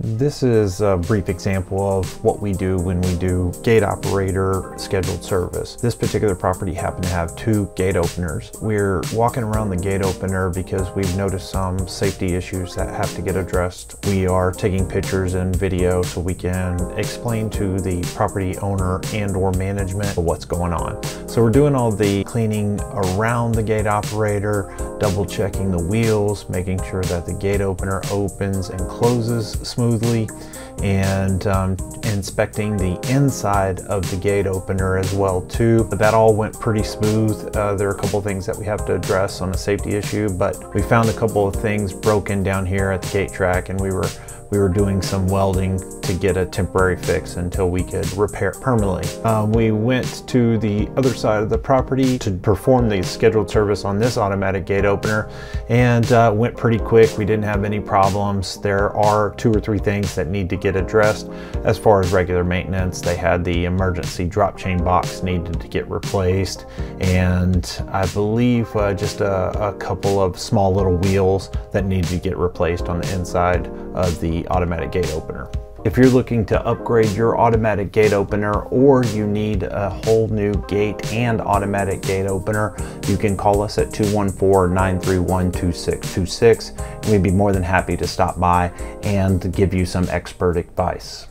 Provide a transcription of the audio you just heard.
This is a brief example of what we do when we do gate operator scheduled service. This particular property happened to have 2 gate openers. We're walking around the gate opener because we've noticed some safety issues that have to get addressed. We are taking pictures and video so we can explain to the property owner and or management what's going on. So we're doing all the cleaning around the gate operator, double checking the wheels, making sure that the gate opener opens and closes smoothly, and inspecting the inside of the gate opener as well too. But that all went pretty smooth. There are a couple of things that we have to address on a safety issue, but we found a couple of things broken down here at the gate track, and we were doing some welding to get a temporary fix until we could repair it permanently. We went to the other side of the property to perform the scheduled service on this automatic gate opener, and went pretty quick. We didn't have any problems. There are 2 or 3 things that need to get addressed. As far as regular maintenance, they had the emergency drop chain box needed to get replaced, and I believe just a couple of small little wheels that need to get replaced on the inside of the automatic gate opener. If you're looking to upgrade your automatic gate opener, or you need a whole new gate and automatic gate opener, you can call us at 214-931-2626. We'd be more than happy to stop by and give you some expert advice.